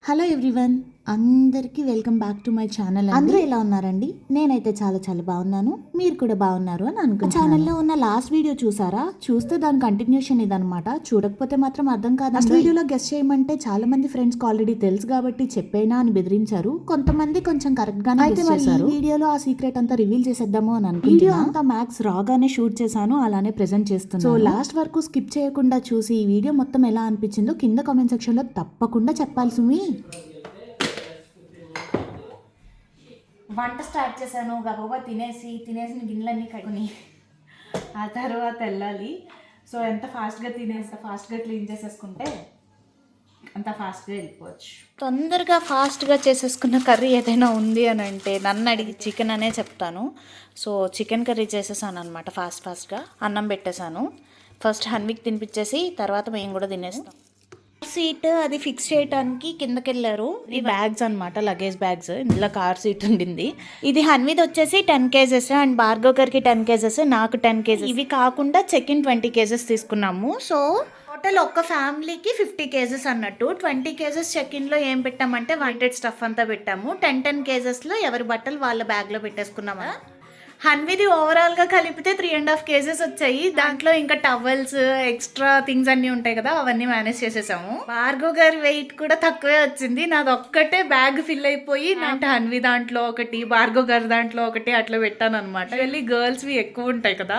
Hello everyone, అందరికీ welcome back to my channel. అందరూ ఎలా ఉన్నారండి? నేనైతే చాలా చాలా బాగున్నాను. మీరు కూడా బాగున్నారు అని అనుకుంటున్నాను. ఛానల్లో ఉన్న లాస్ట్ వీడియో చూసారా? చూస్తే దాని కంటిన్యూషన్ ఇదనమాట. చూడకపోతే మాత్రం అర్థం కాదు. లాస్ట్ వీడియోలో గెస్ట్ చేయమంటే చాలా మంది ఫ్రెండ్స్కి ఆల్రెడీ తెలుసు కాబట్టి చెప్పేనా అని బెదిరించారు. కొంతమంది కొంచెం కరెక్ట్ గానే అయితే చేశారు. వీడియోలో ఆ సీక్రెట్ అంతా రివీల్ చేసేద్దాము అని అనుకుంటున్నాను. వీడియో అంతా మ్యాక్స్ రాగానే షూట్ చేశాను, అలానే ప్రెజెంట్ చేస్తున్నాను. సో లాస్ట్ వరకు స్కిప్ చేయకుండా చూసి ఈ వీడియో మొత్తం ఎలా అనిపించిందో కింద కామెంట్ సెక్షన్ లో తప్పకుండా చెప్పాలి సుమి. వంట స్టార్ట్ చేశాను, గబగబా తినేసిన గిన్నెలన్నీ కడుగుని ఆ తర్వాత వెళ్ళాలి. సో ఎంత ఫాస్ట్గా ఫాస్ట్గా క్లీన్ చేసేసుకుంటే అంత ఫాస్ట్గా వెళ్ళిపోవచ్చు. తొందరగా ఫాస్ట్గా చేసేసుకున్న కర్రీ ఏదైనా ఉంది అని అంటే నన్ను అడిగి చికెన్ అనే చెప్తాను. సో చికెన్ కర్రీ చేసేసాను అనమాట. ఫాస్ట్గా అన్నం పెట్టేశాను. ఫస్ట్ హన్విక్ తినిపించేసి తర్వాత మేము కూడా తినేస్తాం. సీట్ అది ఫిక్స్ చేయడానికి కిందకి వెళ్ళారు. ఈ బ్యాగ్స్ అనమాట, లగేజ్ బ్యాగ్స్. ఇందులో కార్ సీట్ ఉండింది. ఇది హన్విద్ వచ్చేసి 10 kgs అండ్ భార్గవ్ గారికి 10 kgs, నాకు 10 kgs. ఇవి కాకుండా చెక్ ఇన్ 20 kgs తీసుకున్నాము. సో టోటల్ ఒక్క ఫ్యామిలీకి 50 kgs అన్నట్టు. 20 kgs చెక్ ఇన్ లో ఏం పెట్టామంటే వాంటెడ్ స్టఫ్ అంతా పెట్టాము. 10 kgs లో ఎవరి బట్టలు వాళ్ళ బ్యాగ్ లో పెట్టేసుకున్నామా. హన్విది ఓవరాల్గా కలిపితే 3.5 kgs వచ్చాయి. దాంట్లో ఇంకా టవల్స్, ఎక్స్ట్రా థింగ్స్ అన్నీ ఉంటాయి కదా, అవన్నీ మేనేజ్ చేసేసాము. భార్గవ్ గారి వెయిట్ కూడా తక్కువే వచ్చింది. నాది ఒక్కటే బ్యాగ్ ఫిల్ అయిపోయి అంటే హన్వి దాంట్లో ఒకటి, భార్గవ్ గారి దాంట్లో ఒకటి అట్లా పెట్టాను అనమాట. వెళ్ళి గర్ల్స్వి ఎక్కువ ఉంటాయి కదా.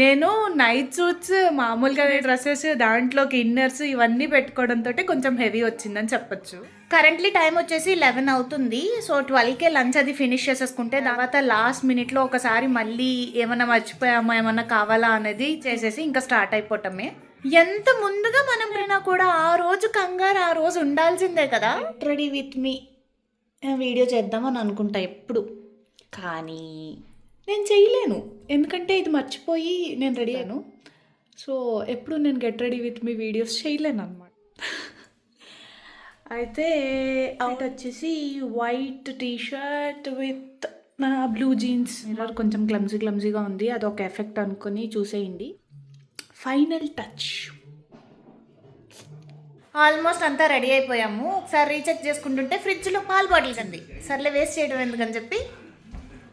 నేను నైట్ సూట్స్, మామూలుగా డ్రెస్సెస్, దాంట్లోకి ఇన్నర్స్ ఇవన్నీ పెట్టుకోవడంతో కొంచెం హెవీ వచ్చిందని చెప్పొచ్చు. కరెంట్లీ టైం వచ్చేసి 11 అవుతుంది. సో 12కే లంచ్ అది ఫినిష్ చేసేసుకుంటే తర్వాత లాస్ట్ మినిట్లో ఒకసారి మళ్ళీ ఏమన్నా మర్చిపోయామా, ఏమన్నా కావాలా అనేది చేసేసి ఇంకా స్టార్ట్ అయిపోవటమే. ఎంత ముందుగా మనం పోయినా కూడా ఆ రోజు కంగారు ఆ రోజు ఉండాల్సిందే కదా. రెడీ విత్ మీ వీడియో చేద్దామని అనుకుంటా ఎప్పుడు, కానీ నేను చేయలేను. ఎందుకంటే ఇది మర్చిపోయి నేను రెడీ అయ్యాను. సో ఎప్పుడు నేను get ready with me videos చేయలేను అనమాట. అయితే అవుట్ వచ్చేసి white T-shirt with blue jeans. Mirror కొంచెం క్లమ్జీగా ఉంది, అదొక ఎఫెక్ట్ అనుకొని చూసేయండి. Final touch. ఆల్మోస్ట్ అంతా రెడీ అయిపోయాము. ఒకసారి రీచెక్ చేసుకుంటుంటే ఫ్రిడ్జ్లో పాలు బాటిల్స్ ఉంది. సర్లే వేస్ట్ చేయడం ఎందుకని చెప్పి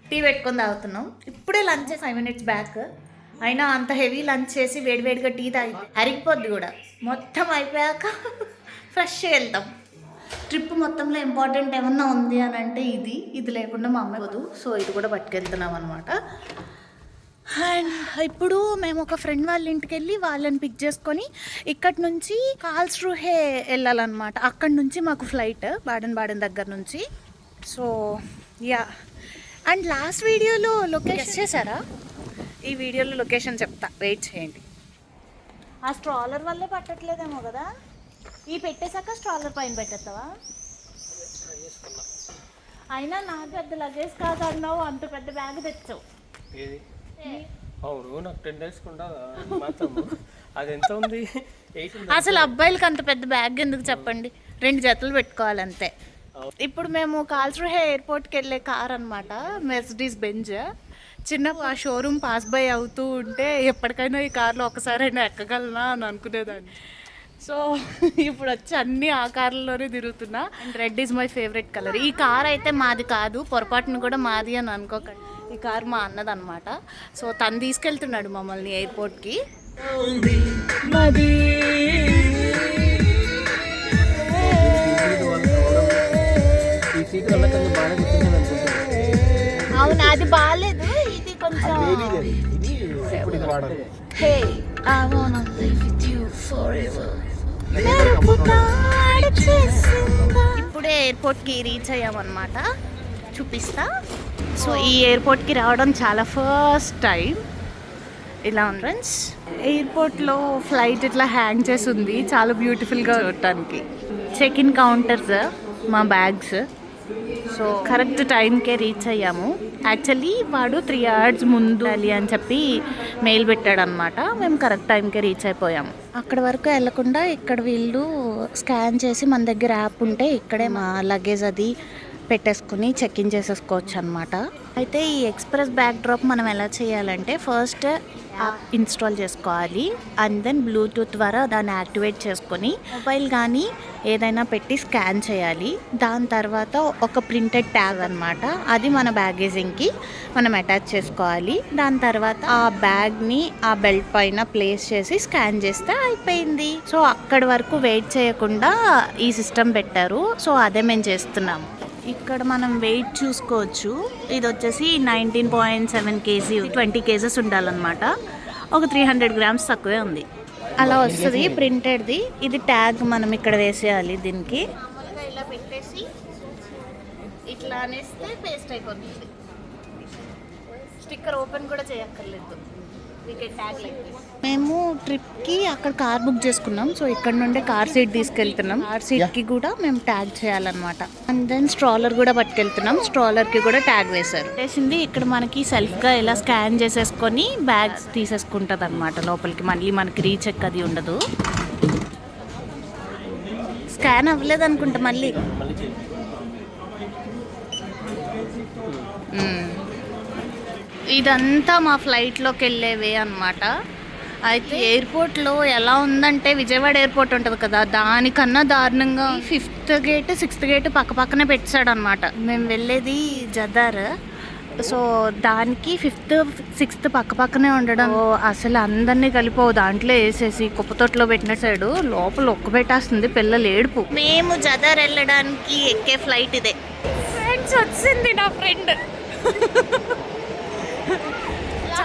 టీ పెట్టుకొని తాగుతున్నాం. ఇప్పుడే లంచ్ 5 minutes బ్యాక్. అయినా అంత హెవీ లంచ్ చేసి వేడివేడిగా టీ తాగి అరిగిపోద్ది కూడా. మొత్తం అయిపోయాక ఫ్రెష్గా వెళ్తాం. ట్రిప్ మొత్తంలో ఇంపార్టెంట్ ఏమన్నా ఉంది అని అంటే ఇది లేకుండా మా అమ్మాయి పోదు. సో ఇది కూడా పట్టుకెళ్తున్నాం అనమాట. అండ్ ఇప్పుడు మేము ఒక ఫ్రెండ్ వాళ్ళ ఇంటికి వెళ్ళి వాళ్ళని పిక్ చేసుకొని ఇక్కడి నుంచి కార్ల్స్రూహే వెళ్ళాలన్నమాట. అక్కడి నుంచి మాకు ఫ్లైట్ బాడెన్ దగ్గర నుంచి. సో యా, అండ్ లాస్ట్ వీడియోలో లొకేషన్ చేశారా? ఈ వీడియోలో లొకేషన్ చెప్తా, వెయిట్ చేయండి. ఆ స్ట్రాలర్ వల్లే పట్టట్లేదేమో కదా. ఈ పెట్టేశాక స్ట్రాలర్ పైన పెట్టేస్తావా? అయినా నాకు పెద్ద లగేజ్ కాదు అన్నావు, అంత పెద్ద బ్యాగ్ తెచ్చావు. అసలు అబ్బాయిలకి అంత పెద్ద బ్యాగ్ ఎందుకు చెప్పండి? 2 జతలు పెట్టుకోవాలంతే. ఇప్పుడు మేము కార్ల్స్రూహే ఎయిర్పోర్ట్కి వెళ్ళే కార్ అనమాట, మెర్సిడీస్ బెంజ్. చిన్నప్పుడు ఆ షోరూమ్ పాస్ బై అవుతూ ఉంటే ఎప్పటికైనా ఈ కార్లో ఒకసారైనా ఎక్కగలనా అని అనుకునేదాన్ని. సో ఇప్పుడు వచ్చి అన్ని ఆ కార్లలోనే తిరుగుతున్నా. And red is my favourite colour. ఈ కార్ అయితే మాది కాదు, పొరపాటును కూడా మాది అని అనుకోకండి. ఈ కార్ మా అన్నదనమాట. సో తను తీసుకెళ్తున్నాడు మమ్మల్ని ఎయిర్పోర్ట్కి. అవును, అది బాగాలేదు, ఇది కొంచెం. ఇప్పుడే ఎయిర్పోర్ట్కి రీచ్ అయ్యామన్నమాట, చూపిస్తా. సో ఈ ఎయిర్పోర్ట్కి రావడం చాలా ఫస్ట్ టైం. ఇలా ఉంది ఫ్రెండ్స్. ఎయిర్పోర్ట్లో ఫ్లైట్ ఇట్లా హ్యాంగ్ చేసి ఉంది, చాలా బ్యూటిఫుల్గా చూడటానికి. చెక్ ఇన్ కౌంటర్స్, మా బ్యాగ్స్. సో కరెక్ట్ టైంకే రీచ్ అయ్యాము. యాక్చువల్లీ వాడు 3 hours ముందు అని చెప్పి మెయిల్ పెట్టాడనమాట. మేము కరెక్ట్ టైంకే రీచ్ అయిపోయాము. అక్కడ వరకు వెళ్ళకుండా ఇక్కడ వీళ్ళు స్కాన్ చేసి మన దగ్గర యాప్ ఉంటే ఇక్కడే మా లగేజ్ అది పెట్టేసుకుని చెక్ ఇన్ చేసేసుకోవచ్చు అనమాట. అయితే ఈ ఎక్స్ప్రెస్ బ్యాక్ డ్రాప్ మనం ఎలా చేయాలంటే ఫస్ట్ యాప్ ఇన్స్టాల్ చేసుకోవాలి. అండ్ దెన్ బ్లూటూత్ ద్వారా దాన్ని యాక్టివేట్ చేసుకొని మొబైల్ కానీ ఏదైనా పెట్టి స్కాన్ చేయాలి. దాని తర్వాత ఒక ప్రింటెడ్ ట్యాగ్ అనమాట, అది మన బ్యాగేజింగ్కి మనం అటాచ్ చేసుకోవాలి. దాని తర్వాత ఆ బ్యాగ్ని ఆ బెల్ట్ పైన ప్లేస్ చేసి స్కాన్ చేస్తే అయిపోయింది. సో అక్కడి వరకు వెయిట్ చేయకుండా ఈ సిస్టమ్ పెట్టారు. సో అదే మేము చేస్తున్నాము. ఇక్కడ మనం వెయిట్ చూసుకోవచ్చు. ఇది వచ్చేసి 19.7 kg, 20 kgs ఉండాలన్నమాట. ఒక 300 grams తక్కువే ఉంది. అలా వస్తుంది ప్రింటెడ్ది. ఇది ట్యాగ్ మనం ఇక్కడ వేసేయాలి. దీనికి మామూలుగా ఇలా పెట్టేసి ఇట్లా అనేస్తే పేస్ట్ అయిపోతుంది. స్టిక్కర్ ఓపెన్ కూడా చేయక్కర్లేదు. మేము ట్రిప్కి అక్కడ కార్ బుక్ చేసుకున్నాం. సో ఇక్కడ నుండే కార్ సీట్ తీసుకెళ్తున్నాం. కార్ సీట్కి కూడా మేము ట్యాగ్ చేయాలన్నమాట. అండ్ దెన్ స్ట్రాలర్ కూడా పట్టుకెళ్తున్నాం. స్ట్రాలర్కి కూడా ట్యాగ్ వేశారు. వేసింది ఇక్కడ మనకి సెల్ఫ్గా ఇలా స్కాన్ చేసేసుకొని బ్యాగ్స్ తీసేసుకుంటుంది అనమాట లోపలికి. మళ్ళీ మనకి రీచెక్ అది ఉండదు. స్కాన్ అవ్వలేదు అనుకుంటా మళ్ళీ. ఇదంతా మా ఫ్లైట్లోకి వెళ్ళేవే అనమాట. అయితే ఎయిర్పోర్ట్లో ఎలా ఉందంటే, విజయవాడ ఎయిర్పోర్ట్ ఉంటుంది కదా, దానికన్నా దారుణంగా 5th gate 6th gate పక్క పక్కనే పెట్టాడు అనమాట. మేము వెళ్ళేది జదార్. సో దానికి 5th 6th పక్క పక్కనే ఉండడం అసలు అందరినీ కలిపోవు దాంట్లో వేసేసి కుప్పతొట్లో పెట్టినట్టు లోపల ఒక్క పెట్టేస్తుంది. పిల్లలు ఏడుపు. మేము జదార్ వెళ్ళడానికి ఎక్కే ఫ్లైట్ ఇదే. ఫ్రెండ్స్ వచ్చింది నా ఫ్రెండ్.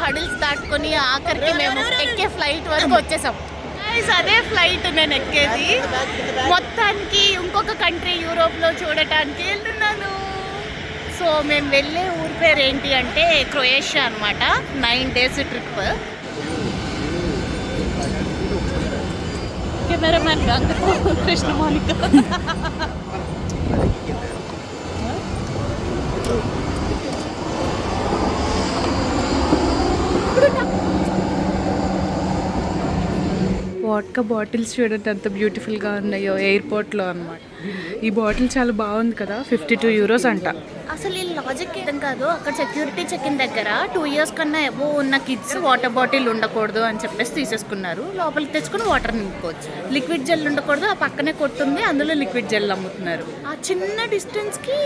హడిల్స్ దాటుకొని ఆఖరికి మేము ఎక్కే ఫ్లైట్ వరకు వచ్చేసాం. అదే ఫ్లైట్ నేను ఎక్కేది. మొత్తానికి ఇంకొక కంట్రీ యూరోప్లో చూడటానికి వెళ్తున్నాను. సో మేము వెళ్ళే ఊరి పేరు ఏంటి అంటే క్రొయేషియా అనమాట. 9 days ట్రిప్. కెమెరామ్యాన్ కృష్ణ మౌలిక. వాడ్కా బాటిల్స్ చూడండి ఎంత బ్యూటిఫుల్గా ఉన్నాయో ఎయిర్పోర్ట్లో అనమాట. ఈ బాటిల్ చాలా బాగుంది కదా, 52 euros అంట. అసలు ఈ లాజిక్ ఏం కాదు. అక్కడ సెక్యూరిటీ చెక్ ఇన్ దగ్గర 2 years కన్నా ఎబో ఉన్న కిడ్స్ వాటర్ బాటిల్ ఉండకూడదు అని చెప్పేసి తీసేసుకున్నారు. లోపలికి తెచ్చుకుని వాటర్ నింపుకోవచ్చు. లిక్విడ్ జెల్ ఉండకూడదు. ఆ పక్కనే కొట్టుంది, అందులో లిక్విడ్ జెల్ అమ్ముతున్నారు. ఆ చిన్న డిస్టెన్స్కి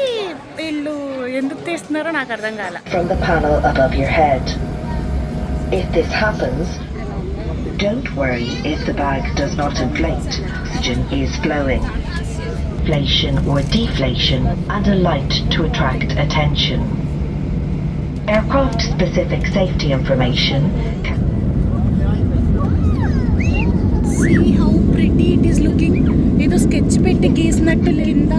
వీళ్ళు ఎందుకు తీస్తున్నారో నాకు అర్థం కాల. Don't worry if the bag does not inflate. Oxygen is flowing. Inflation or deflation and a light to attract attention. Aircraft specific safety information can... See how pretty it is looking. ఏదో sketch పెట్టి గీసినట్టు కింద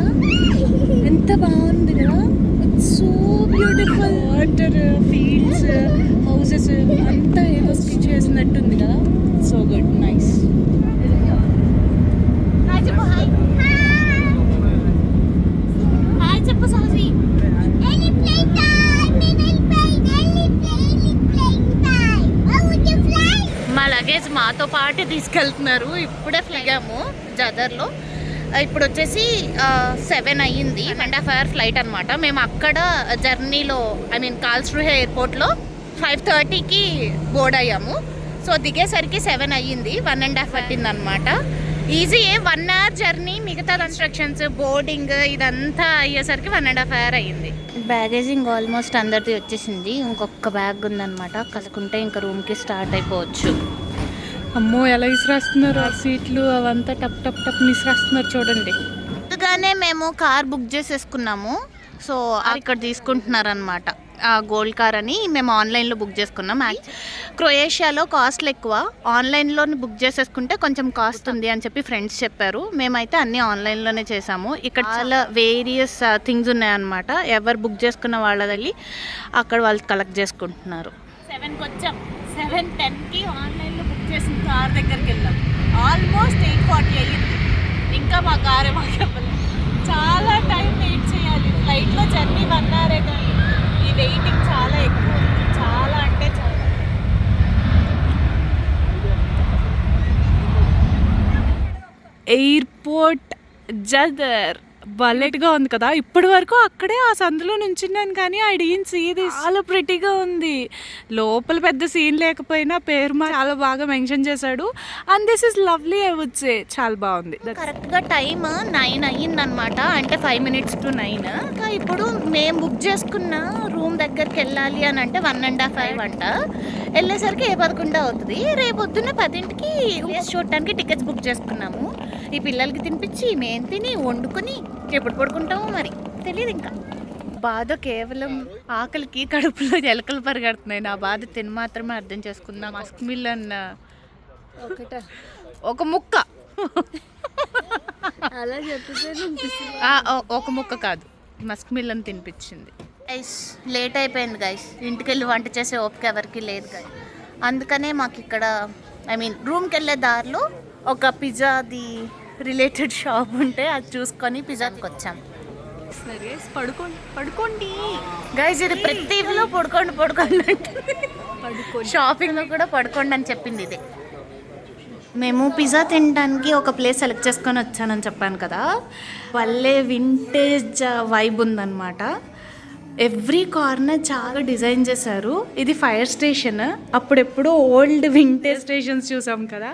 ఎంత బాగుంది కదా. It's so beautiful. Water, fields, houses అంతా ఏదో sketch చేసినట్టుంది కదా. So good, nice. Hi చెప్పు. హాయ్ హాయ్ చెప్పు సహజీ. మా లగేజ్ మాతో పాటు తీసుకెళ్తున్నారు. ఇప్పుడే ఫ్లైగాము జదర్లో. ఇప్పుడు వచ్చేసి 7 అయ్యింది. 1.5 hour ఫ్లైట్ అనమాట. మేము అక్కడ జర్నీలో కార్ల్స్రూహే ఎయిర్పోర్ట్లో 5:30కి బోర్డ్ అయ్యాము. సో దిగేసరికి 7 అయ్యింది. 1.5 పట్టింది అనమాట. ఈజీయే. 1 hour జర్నీ. మిగతా కన్స్ట్రక్షన్స్, బోర్డింగ్ ఇదంతా అయ్యేసరికి 1.5 hour అయ్యింది. బ్యాగేజింగ్ ఆల్మోస్ట్ అందరిది వచ్చేసింది. ఇంకొక బ్యాగ్ ఉందన్నమాట. కలుసుకుంటే ఇంకా రూమ్కి స్టార్ట్ అయిపోవచ్చు. అమ్మో ఎలా ఇసిరేస్తున్నారు ఆ సీట్లు, అవంతా టప్ టప్ టప్ ఇసిరేస్తున్నారు చూడండి. ముందుగానే మేము కార్ బుక్ చేసేసుకున్నాము. సో ఇక్కడ తీసుకుంటున్నారనమాట. గోల్డ్ కార్ అని మేము ఆన్లైన్లో బుక్ చేసుకున్నాం. క్రొయేషియాలో కాస్ట్లు ఎక్కువ. ఆన్లైన్లో బుక్ చేసేసుకుంటే కొంచెం కాస్ట్ ఉంది అని చెప్పి ఫ్రెండ్స్ చెప్పారు. మేమైతే అన్నీ ఆన్లైన్లోనే చేసాము. ఇక్కడ చాలా వేరియస్ థింగ్స్ ఉన్నాయన్నమాట. ఎవరు బుక్ చేసుకున్న వాళ్ళది అక్కడ వాళ్ళు కలెక్ట్ చేసుకుంటున్నారు. 7కి వచ్చాం. 7:10కి ఆన్లైన్లో బుక్ చేసిన కార్ దగ్గరికి వెళ్ళాం. ఆల్మోస్ట్ 8:40 అయ్యింది. ఇంకా మా కారే మాకు చాలా టైం వెయిట్ చేయాలి. ఫ్లైట్లో జర్నీ 1 hour కానీ ఈ వెయిటింగ్ చాలా ఎక్కువ ఉంది. చాలా అంటే చాలా. ఎయిర్పోర్ట్ జదర్ బల్లెట్గా ఉంది కదా. ఇప్పటి వరకు అక్కడే ఆ సందులో నుంచున్నాను కానీ ఐ డిడ్ంట్ సీ దిస్. చాలా ప్రిటీగా ఉంది. లోపల పెద్ద సీన్ లేకపోయినా పేరు చాలా బాగా మెన్షన్ చేశాడు. And this is lovely I would say. చాలా బాగుంది. కరెక్ట్గా టైమ్ 9 అయ్యిందనమాట, అంటే 5 minutes to 9. ఇప్పుడు మేము బుక్ చేసుకున్న రూమ్ దగ్గరికి వెళ్ళాలి అని అంటే 1.5 అంట. వెళ్ళేసరికి 11 అవుతుంది. రేపు పొద్దున్న 10కి చూడటానికి టికెట్స్ బుక్ చేసుకున్నాము. ఈ పిల్లలకి తినిపించి మేము తిని వండుకొని ఎప్పుడు పడుకుంటామో మరి తెలియదు. ఇంకా బాధ కేవలం ఆకలికి కడుపులో ఎలకలు పరిగెడుతున్నాయి. నా బాధ తిని మాత్రమే అర్థం చేసుకుందాం. మస్క్ మిలన్ ఒక ముక్క అలా చెప్తే ఒక ముక్క కాదు, మస్క్ మిలన్ తినిపించింది. గైస్ లేట్ అయిపోయింది గైస్. ఇంటికి వెళ్ళి వంట చేసే ఓపిక ఎవరికి లేదు గైస్. అందుకనే మాకు ఇక్కడ రూమ్కి వెళ్ళే దారిలో ఒక పిజ్జాది రిలేటెడ్ షాప్ ఉంటే అది చూసుకొని పిజ్జాకి వచ్చాం. పడుకోండి గైస్, ఇది ప్రతిలో పడుకోండి అంటే షాపింగ్లో కూడా పడుకోండి అని చెప్పింది ఇదే. మేము పిజ్జా తినడానికి ఒక ప్లేస్ సెలెక్ట్ చేసుకొని వచ్చానని చెప్పాను కదా. వాళ్ళే వింటేజ్ వైబ్ ఉందన్నమాట. ఎవ్రీ కార్నర్ చాలా డిజైన్ చేశారు. ఇది ఫైర్ స్టేషన్. అప్పుడెప్పుడు ఓల్డ్ వింటేజ్ స్టేషన్స్ చూసాం కదా.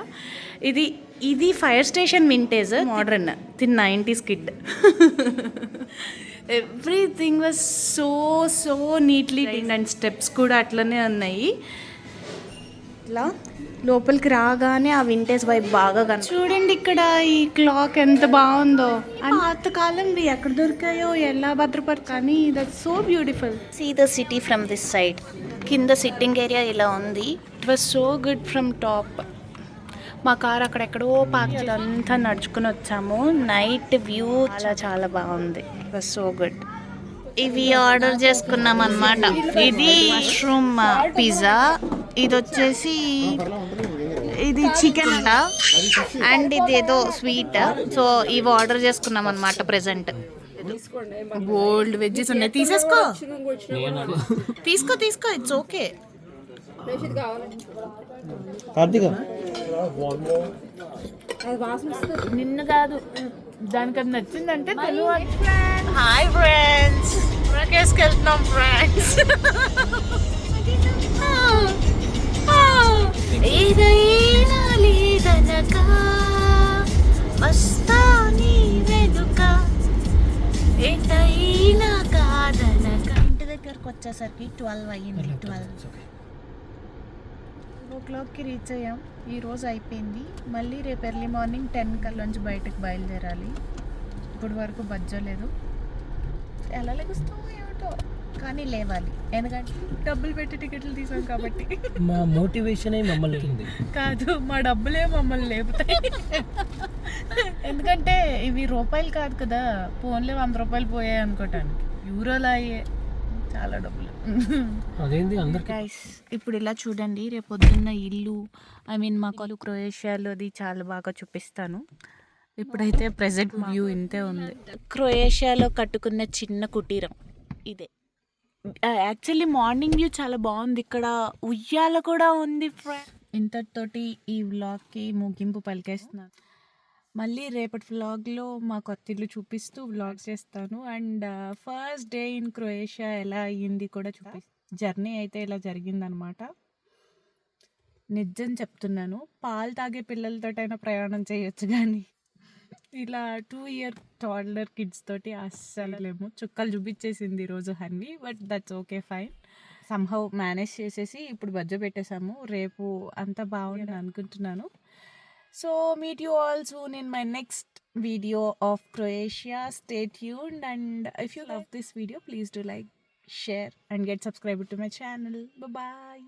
ఇది fire station vintage modern, the 90s kid. Everything was so neatly and steps కూడా అట్లనే ఉన్నాయి. ఇట్లా లోపలికి రాగానే ఆ వింటేజ్ వైబ్ బాగా చూడండి. ఇక్కడ ఈ క్లాక్ ఎంత బాగుందో. పాతకాలంవి ఎక్కడ దొరికాయో ఎలా భద్రపరు, కానీ that's so beautiful. See the city from this side. కింద సిట్టింగ్ ఏరియా ఇలా ఉంది. It was so good from top. మా కార్ అక్కడెక్కడో పార్క్ అంతా నడుచుకుని వచ్చాము. నైట్ వ్యూ చాలా బాగుంది. It was so good. ఇవి ఆర్డర్ చేసుకున్నాం అన్నమాట. ఇది మష్రూమ్ పిజ్జా, ఇది వచ్చేసి ఇది చికెన్ అండ్ ఇది ఏదో స్వీట్. సో ఇవి ఆర్డర్ చేసుకున్నాం అన్నమాట. ప్రెసెంట్ బోల్డ్ వెజ్జెస్ ఉన్నాయి. తీసుకో ఇట్స్ ఓకే. నిన్ను కాదు, దానికి అది నచ్చిందంటే హాయ్ ఫ్రెండ్స్, కేసుకి వెళ్తున్నాం ఫ్రెండ్స్. ఏదైనా లేదనక వస్తా నీ వెనుక, ఏదైనా కాదనక. ఇంటి దగ్గరకు వచ్చేసరికి 12 అయ్యింది. 12 రీచ్ అయ్యాం. ఈరోజు అయిపోయింది. మళ్ళీ రేపు ఎర్లీ మార్నింగ్ 10 కల్లోంచి బయటకు బయలుదేరాలి. ఇప్పటి వరకు బజ్జలేదు. ఎలా లెగుస్తామో ఏమిటో, కానీ లేవాలి. ఎందుకంటే డబ్బులు పెట్టి టికెట్లు తీసాం కాబట్టి. మా మోటివేషన్ మమ్మల్ని కాదు, మా డబ్బులే మమ్మల్ని లేపుతాయి. ఎందుకంటే ఇవి రూపాయలు కాదు కదా, ఫోన్లే 100 రూపాయలు పోయాయి అనుకోవటానికి. యూరోలు అయ్యే చాలా డబ్బులు. గైస్ ఇప్పుడు ఇలా చూడండి. రేపు పొద్దున్న ఇల్లు మా కాలు క్రొయేషియాలోది చాలా బాగా చూపిస్తాను. ఇప్పుడైతే ప్రెజెంట్ వ్యూ ఇంతే ఉంది. క్రొయేషియాలో కట్టుకున్న చిన్న కుటీరం ఇదే. యాక్చువల్లీ మార్నింగ్ వ్యూ చాలా బాగుంది. ఇక్కడ ఉయ్యాల కూడా ఉంది. ఇంతటితోటి ఈ వ్లాగ్కి ముగింపు పలికేస్తున్నాను. మళ్ళీ రేపటి వ్లాగ్లో మా కొత్త ఇల్లు చూపిస్తూ వ్లాగ్ చేస్తాను. And first day in Croatia ఎలా అయ్యింది కూడా జర్నీ అయితే ఇలా జరిగిందనమాట. నిజం చెప్తున్నాను, పాలు తాగే పిల్లలతోటైనా ప్రయాణం చేయొచ్చు, కానీ ఇలా 2-year టాడ్లర్ కిడ్స్ తోటి అస్సలు లేము. చుక్కలు చూపించేసింది ఈరోజు Hanvi, but that's okay fine. Somehow manage చేసేసి ఇప్పుడు బజ్జో పెట్టేశాము. రేపు అంతా బాగుంది అనుకుంటున్నాను. So meet you all soon in my next video of Croatia. Stay tuned, and if you love this video, please do like, share and get subscribed to my channel. Bye bye.